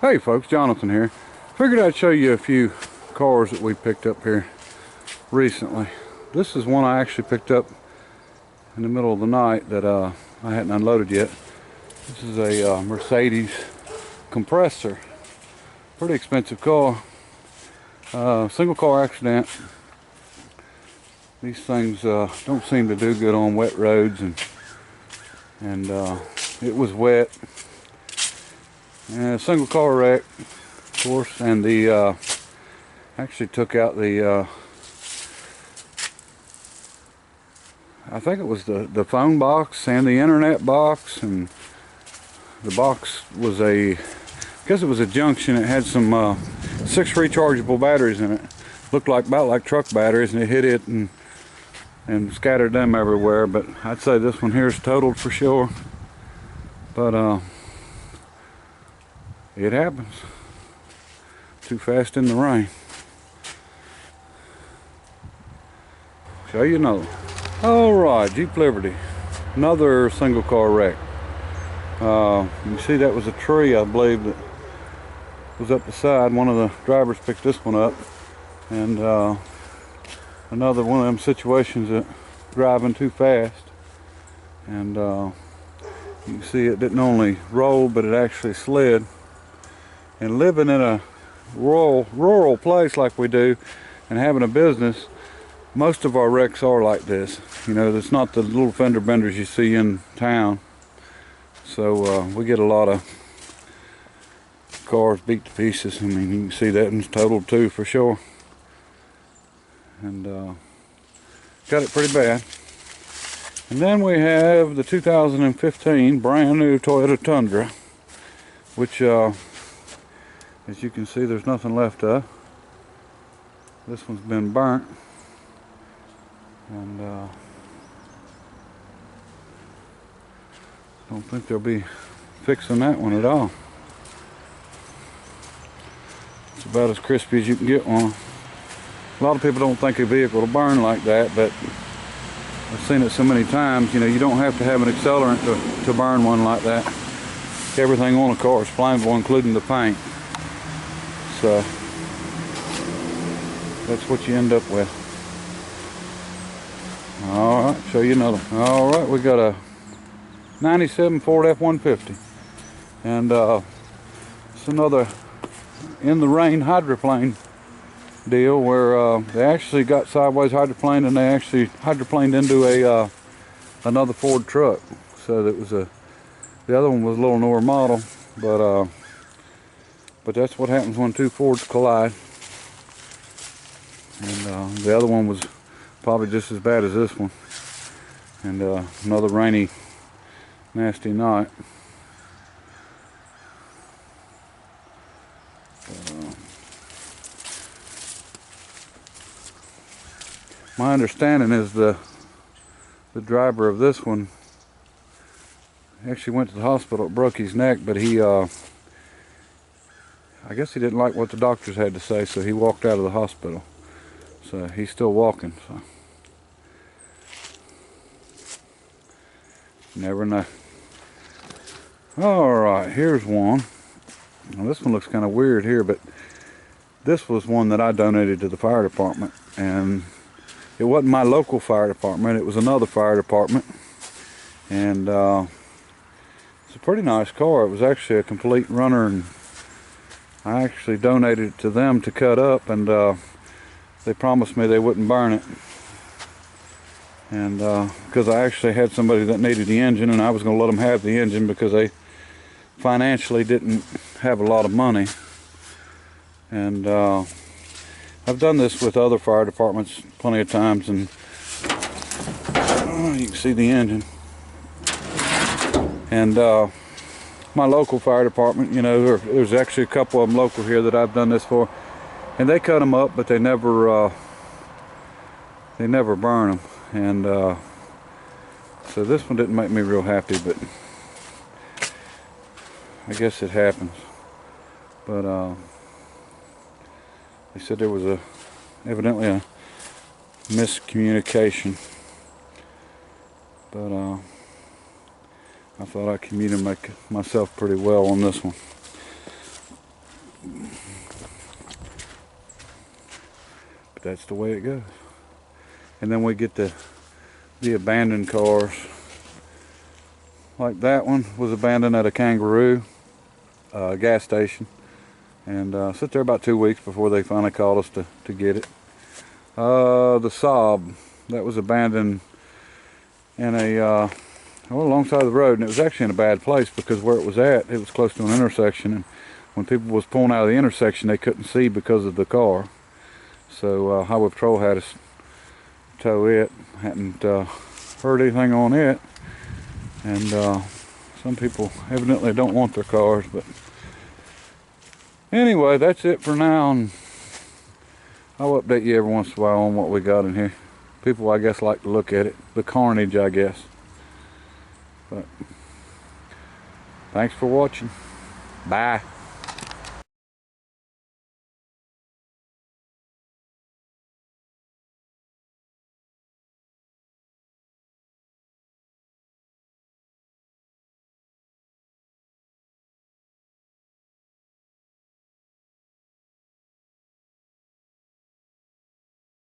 Hey folks, Jonathan here. Figured I'd show you a few cars that we picked up here recently. This is one I actually picked up in the middle of the night that I hadn't unloaded yet. This is a Mercedes compressor. Pretty expensive car. Single car accident. These things don't seem to do good on wet roads, and it was wet. And a single car wreck, of course, and the actually took out the I think it was the phone box and the internet box, and the box was I guess it was a junction. It had some 6 rechargeable batteries in it. Looked like about like truck batteries, and it hit it and scattered them everywhere. But I'd say this one here is totaled for sure. But it happens. Too fast in the rain. Show you another. Alright, Jeep Liberty. Another single car wreck. You see that was a tree, I believe, that was up the side. One of the drivers picked this one up. And another one of them situations that driving too fast. And you can see it didn't only roll, but it actually slid. And living in a rural place like we do, and having a business, most of our wrecks are like this. You know, it's not the little fender benders you see in town. So we get a lot of cars beat to pieces. I mean, you can see that one's totaled too for sure. And got it pretty bad. And then we have the 2015 brand new Toyota Tundra, which as you can see, there's nothing left of. This one's been burnt, and don't think they'll be fixing that one at all. It's about as crispy as you can get one. A lot of people don't think a vehicle will burn like that, but I've seen it so many times. You know, you don't have to have an accelerant to burn one like that. Everything on a car is flammable, including the paint. So that's what you end up with. Alright, show you another. Alright, we got a 97 Ford F-150. And it's another in the rain hydroplane deal where they actually got sideways hydroplaned, and they actually hydroplaned into a another Ford truck. So that was the other one was a little newer model, but that's what happens when two Fords collide. And the other one was probably just as bad as this one. And another rainy, nasty night. My understanding is the driver of this one actually went to the hospital. It broke his neck, but he I guess he didn't like what the doctors had to say, so he walked out of the hospital. So he's still walking, so never know. Alright, here's one. Now this one looks kind of weird here, but this was one that I donated to the fire department, and it wasn't my local fire department, it was another fire department. And it's a pretty nice car. It was actually a complete runner, and I actually donated it to them to cut up, and they promised me they wouldn't burn it. And because I actually had somebody that needed the engine, and I was going to let them have the engine because they financially didn't have a lot of money. And I've done this with other fire departments plenty of times, and you can see the engine. And my local fire department, you know, there's actually a couple of them local here that I've done this for, and they cut them up, but they never burn them. And so this one didn't make me real happy, but I guess it happens. But they said there was evidently a miscommunication, but I thought I communicated myself pretty well on this one. But that's the way it goes. And then we get the abandoned cars. Like that one was abandoned at a Kangaroo gas station, and sit there about 2 weeks before they finally called us to get it. The Saab, that was abandoned in a alongside the road, and it was actually in a bad place because where it was at, it was close to an intersection, and when people was pulling out of the intersection, they couldn't see because of the car. So Highway Patrol had us tow it. Hadn't heard anything on it, and some people evidently don't want their cars. But anyway, that's it for now, and I'll update you every once in a while on what we got in here. People, I guess, like to look at it, the carnage, I guess. But thanks for watching. Bye.